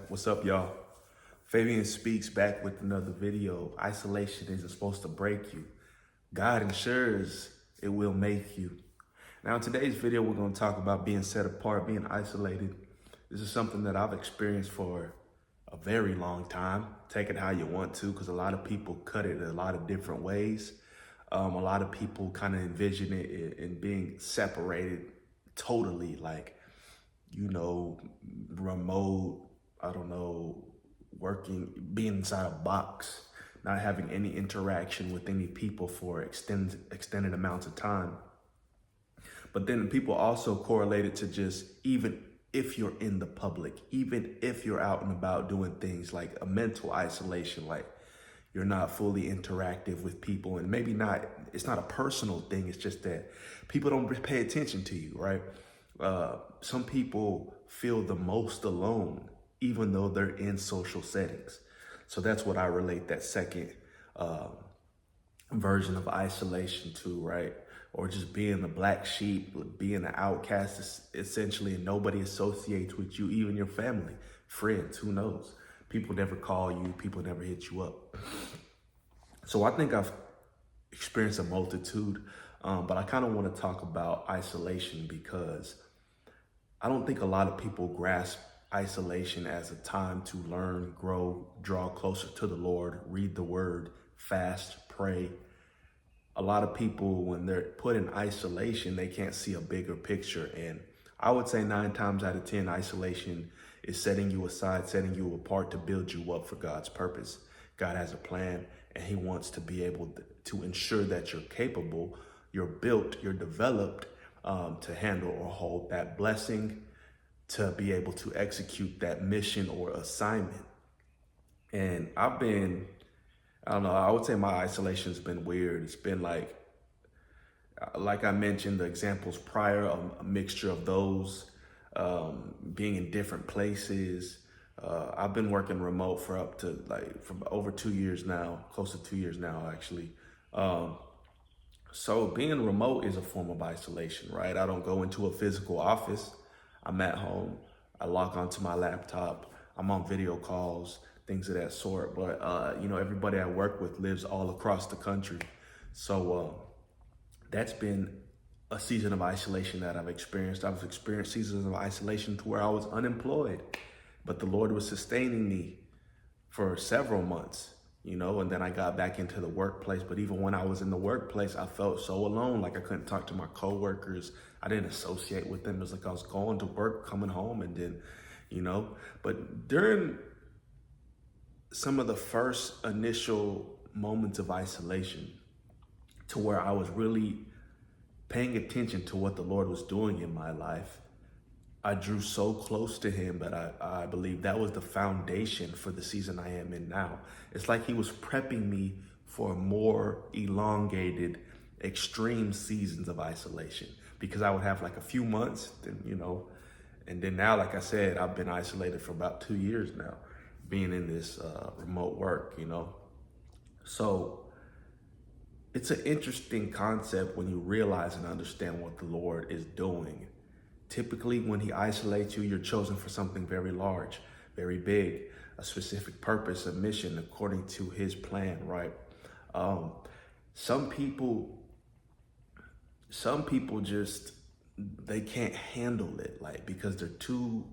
What's up, y'all? Fabian speaks back with another video. Isolation isn't supposed to break you. God ensures it will make you. Now, in today's video, we're going to talk about being set apart, being isolated. This is something that I've experienced for a very long time. Take it how you want to, because a lot of people cut it a lot of different ways. A lot of people kind of envision it in being separated totally, like, remote, working, being inside a box, not having any interaction with any people for extended amounts of time. But then people also correlate it to just, even if you're in the public, even if you're out and about doing things, like a mental isolation, like you're not fully interactive with people, and maybe not, it's not a personal thing, it's just that people don't pay attention to you, right? Some people feel the most alone, even though they're in social settings. So that's what I relate that second version of isolation to, right? Or just being the black sheep, being an outcast, essentially, and nobody associates with you, even your family, friends, who knows? People never call you, people never hit you up. So I think I've experienced a multitude, but I kind of want to talk about isolation because I don't think a lot of people grasp isolation as a time to learn, grow, draw closer to the Lord, read the word, fast, pray. A lot of people, when they're put in isolation, they can't see a bigger picture. And I would say 9 times out of 10, isolation is setting you aside, setting you apart to build you up for God's purpose. God has a plan, and he wants to be able to ensure that you're capable, you're built, you're developed to handle or hold that blessing, to be able to execute that mission or assignment. And I would say my isolation's been weird. It's been like I mentioned, the examples prior, a mixture of those, being in different places. I've been working remote for from over 2 years now, close to 2 years now, actually. So being remote is a form of isolation, right? I don't go into a physical office. I'm at home. I log onto my laptop. I'm on video calls, things of that sort. But, everybody I work with lives all across the country. So that's been a season of isolation that I've experienced. I've experienced seasons of isolation to where I was unemployed, but the Lord was sustaining me for several months, and then I got back into the workplace. But even when I was in the workplace, I felt so alone. Like I couldn't talk to my coworkers. I didn't associate with them. It was like I was going to work, coming home, and then, but during some of the first initial moments of isolation, to where I was really paying attention to what the Lord was doing in my life, I drew so close to him that I believe that was the foundation for the season I am in now. It's like he was prepping me for more elongated, extreme seasons of isolation, because I would have like a few months, and then now, like I said, I've been isolated for about 2 years now, being in this remote work, So it's an interesting concept when you realize and understand what the Lord is doing. Typically, when he isolates you, you're chosen for something very large, very big, a specific purpose, a mission, according to his plan, right? Some people just, they can't handle it, like, because they're too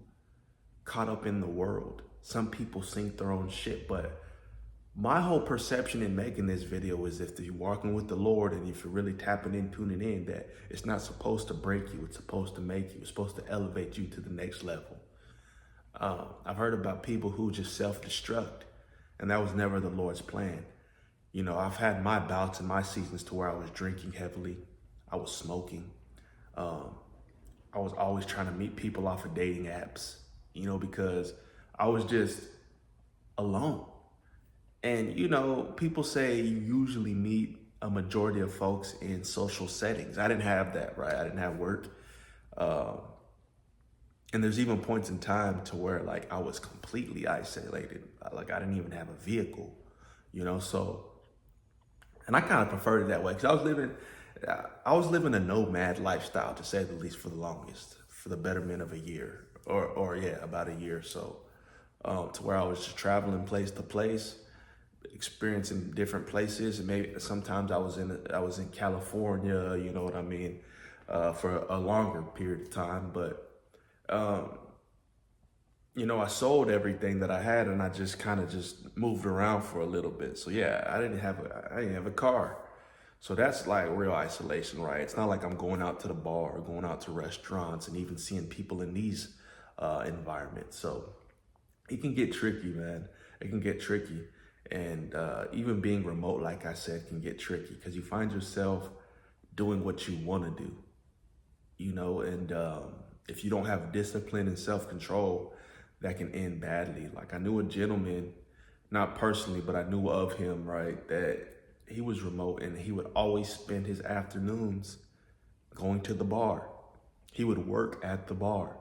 caught up in the world. Some people sink their own ship, but my whole perception in making this video is, if you're walking with the Lord and if you're really tapping in, tuning in, that it's not supposed to break you. It's supposed to make you. It's supposed to elevate you to the next level. I've heard about people who just self-destruct, and that was never the Lord's plan. I've had my bouts and my seasons to where I was drinking heavily. I was smoking. I was always trying to meet people off of dating apps, because I was just alone. And, people say you usually meet a majority of folks in social settings. I didn't have that, right? I didn't have work. And there's even points in time to where, like, I was completely isolated. Like, I didn't even have a vehicle, so, and I kind of preferred it that way, because I was living a nomad lifestyle, to say the least, for the longest, for the betterment of a year, or about a year or so. to where I was just traveling place to place, experiencing different places. And maybe sometimes I was in California, you know what I mean, for a longer period of time. But I sold everything that I had, and I just kind of just moved around for a little bit. So yeah, I didn't have a car. So that's like real isolation, right? It's not like I'm going out to the bar or going out to restaurants and even seeing people in these environments. So it can get tricky, man. It can get tricky. And even being remote, like I said, can get tricky because you find yourself doing what you want to do, and if you don't have discipline and self-control, that can end badly. Like I knew a gentleman, not personally, but I knew of him, right, that he was remote and he would always spend his afternoons going to the bar. He would work at the bar.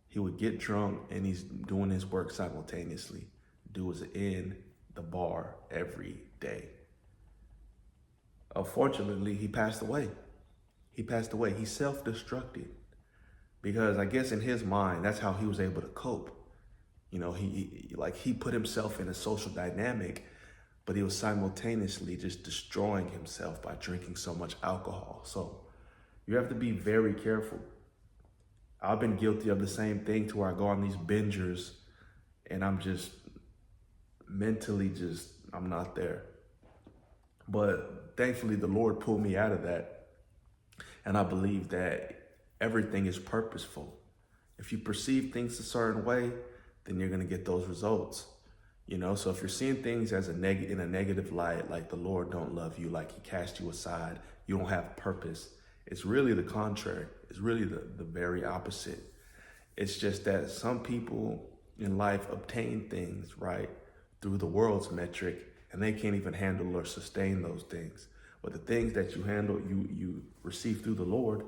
He would get drunk and he's doing his work simultaneously. Dude was in the bar every day. Unfortunately, he passed away. He self-destructed because I guess in his mind, that's how he was able to cope. He put himself in a social dynamic, but he was simultaneously just destroying himself by drinking so much alcohol. So you have to be very careful. I've been guilty of the same thing to where I go on these bingers and I'm just mentally I'm not there. But thankfully the Lord pulled me out of that. And I believe that everything is purposeful. If you perceive things a certain way, then you're going to get those results. So if you're seeing things as in a negative light, like the Lord don't love you, like he cast you aside, you don't have purpose, it's really the contrary. It's really the very opposite. It's just that some people in life obtain things, right, through the world's metric, and they can't even handle or sustain those things. But the things that you handle, you receive through the Lord,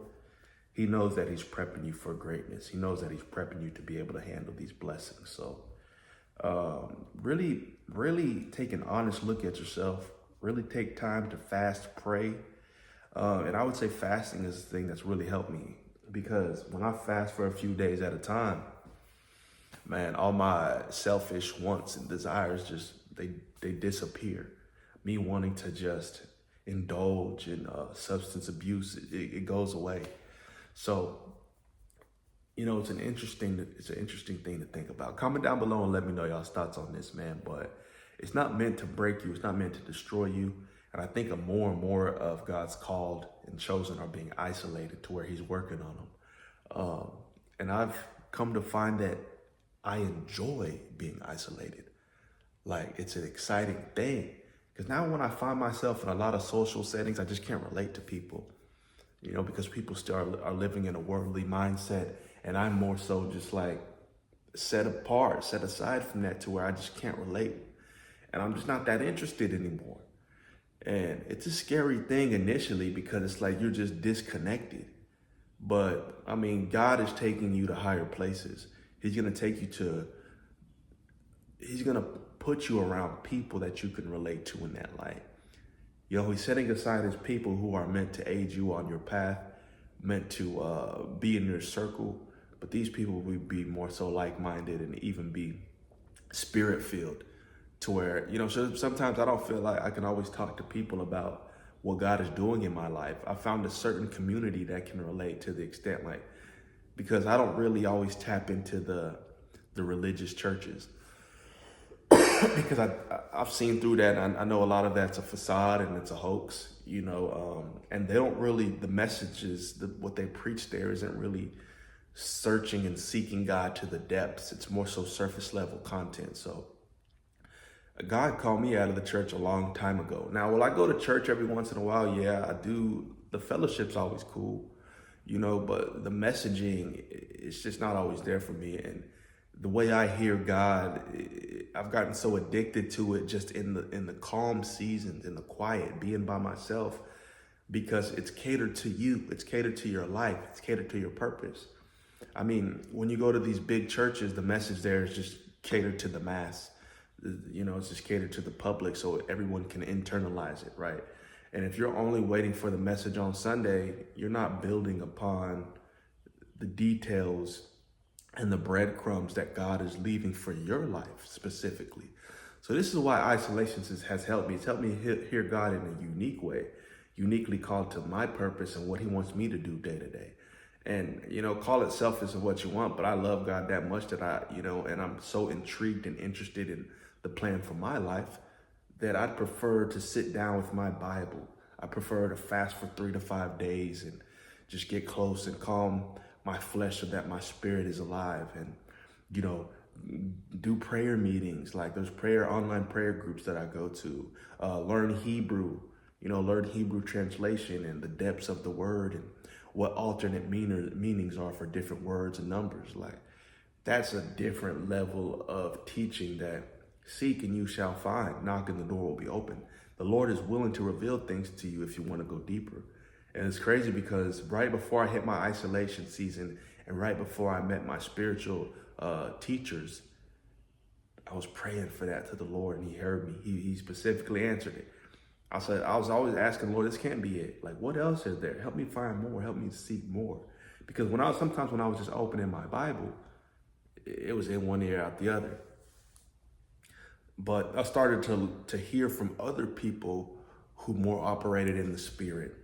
he knows that he's prepping you for greatness. He knows that he's prepping you to be able to handle these blessings. So really, really take an honest look at yourself. Really take time to fast, pray. And I would say fasting is the thing that's really helped me, because when I fast for a few days at a time, man, all my selfish wants and desires they disappear. Me wanting to just indulge in substance abuse, it goes away. So, it's an interesting thing to think about. Comment down below and let me know y'all's thoughts on this, man. But it's not meant to break you. It's not meant to destroy you. And I think more and more of God's called and chosen are being isolated to where he's working on them. And I've come to find that I enjoy being isolated. Like, it's an exciting thing. Because now when I find myself in a lot of social settings, I just can't relate to people. Because people still are living in a worldly mindset. And I'm more so just like set aside from that, to where I just can't relate. And I'm just not that interested anymore. And it's a scary thing initially, because it's like you're just disconnected. But I mean, God is taking you to higher places. He's going to put you around people that you can relate to in that light. He's setting aside his people who are meant to aid you on your path, meant to be in your circle. But these people will be more so like-minded and even be spirit-filled, to where, so sometimes I don't feel like I can always talk to people about what God is doing in my life. I found a certain community that can relate to the extent, because I don't really always tap into the religious churches. Because I've seen through that, and I know a lot of that's a facade and it's a hoax, and they don't really, the messages, what they preach there isn't really searching and seeking God to the depths. It's more so surface level content. So God called me out of the church a long time ago. Now, will I go to church every once in a while? Yeah, I do. The fellowship's always cool, but the messaging, it's just not always there for me. And the way I hear God, I've gotten so addicted to it just in the calm seasons, in the quiet, being by myself, because it's catered to you. It's catered to your life. It's catered to your purpose. I mean, when you go to these big churches, the message there is just catered to the mass. It's just catered to the public so everyone can internalize it, right? And if you're only waiting for the message on Sunday, you're not building upon the details and the breadcrumbs that God is leaving for your life specifically. So this is why isolation has helped me. It's helped me hear God in a unique way, uniquely called to my purpose and what he wants me to do day to day. And, call it selfish of what you want, but I love God that much that and I'm so intrigued and interested in the plan for my life that I'd prefer to sit down with my Bible. I prefer to fast for 3 to 5 days and just get close and calm my flesh so that my spirit is alive, and, do prayer meetings. Like there's online prayer groups that I go to, learn Hebrew, learn Hebrew translation and the depths of the word and what alternate meanings are for different words and numbers. Like that's a different level of teaching that seek and you shall find, knock and the door will be open. The Lord is willing to reveal things to you if you want to go deeper. And it's crazy because right before I hit my isolation season and right before I met my spiritual teachers, I was praying for that to the Lord and he heard me. He specifically answered it. I was always asking, Lord, this can't be it. Like, what else is there? Help me find more. Help me seek more. Because sometimes when I was just opening my Bible, it was in one ear out the other. But I started to hear from other people who more operated in the spirit,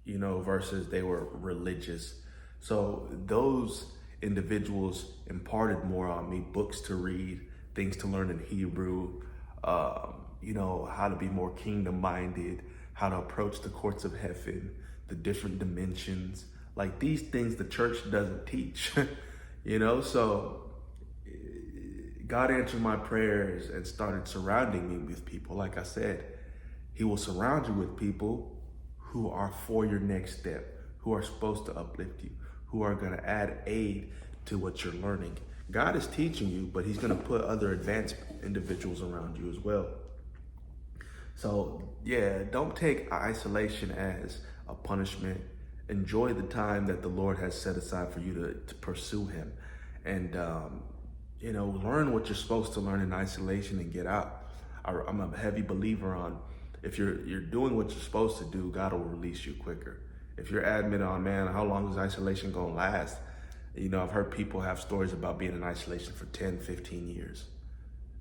versus they were religious. So those individuals imparted more on me, books to read, things to learn in Hebrew, how to be more kingdom minded, how to approach the courts of heaven, the different dimensions, like these things the church doesn't teach, so God answered my prayers and started surrounding me with people. Like I said, he will surround you with people who are for your next step, who are supposed to uplift you, who are going to add aid to what you're learning. God is teaching you, but he's going to put other advanced individuals around you as well. So yeah, don't take isolation as a punishment. Enjoy the time that the Lord has set aside for you to pursue him. And, learn what you're supposed to learn in isolation and get out. I'm a heavy believer on if you're doing what you're supposed to do, God will release you quicker. If you're adamant on, man, how long is isolation going to last? I've heard people have stories about being in isolation for 10, 15 years.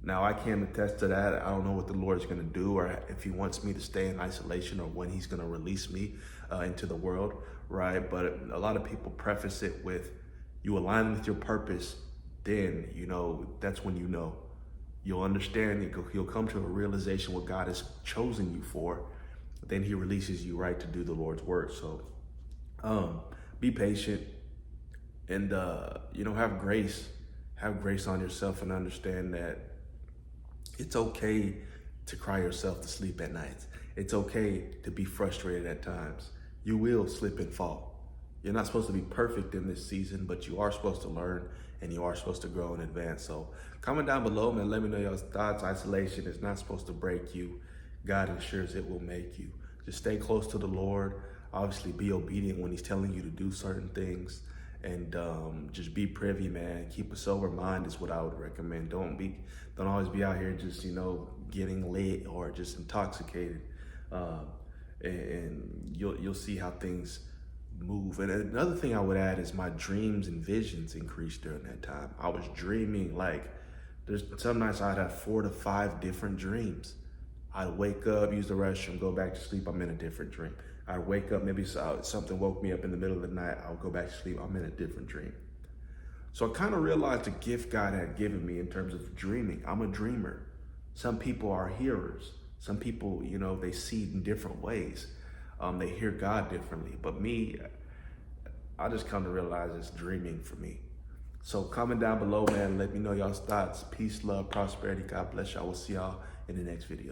Now, I can't attest to that. I don't know what the Lord's going to do or if he wants me to stay in isolation or when he's going to release me into the world, right? But a lot of people preface it with, you align with your purpose, then, that's when you'll understand, you'll come to a realization what God has chosen you for. Then he releases you, right, to do the Lord's work. So be patient and, have grace. Have grace on yourself and understand that it's okay to cry yourself to sleep at night. It's okay to be frustrated at times. You will slip and fall. You're not supposed to be perfect in this season, but you are supposed to learn and you are supposed to grow and advance. So comment down below, man. Let me know your thoughts. Isolation is not supposed to break you. God ensures it will make you. Just stay close to the Lord. Obviously, be obedient when he's telling you to do certain things. And just be privy, man. Keep a sober mind is what I would recommend. Don't always be out here just, getting lit or just intoxicated. And you'll see how things move. And another thing I would add is my dreams and visions increased during that time. I was dreaming there's some nights I'd have 4 to 5 different dreams. I'd wake up, use the restroom, go back to sleep, I'm in a different dream. I'd wake up, maybe something woke me up in the middle of the night, I'll go back to sleep, I'm in a different dream. So I kind of realized the gift God had given me in terms of dreaming. I'm a dreamer. Some people are hearers. Some people, they see in different ways. They hear God differently. But me, I just come to realize it's dreaming for me. So comment down below, man. Let me know y'all's thoughts. Peace, love, prosperity. God bless y'all. We'll see y'all in the next video.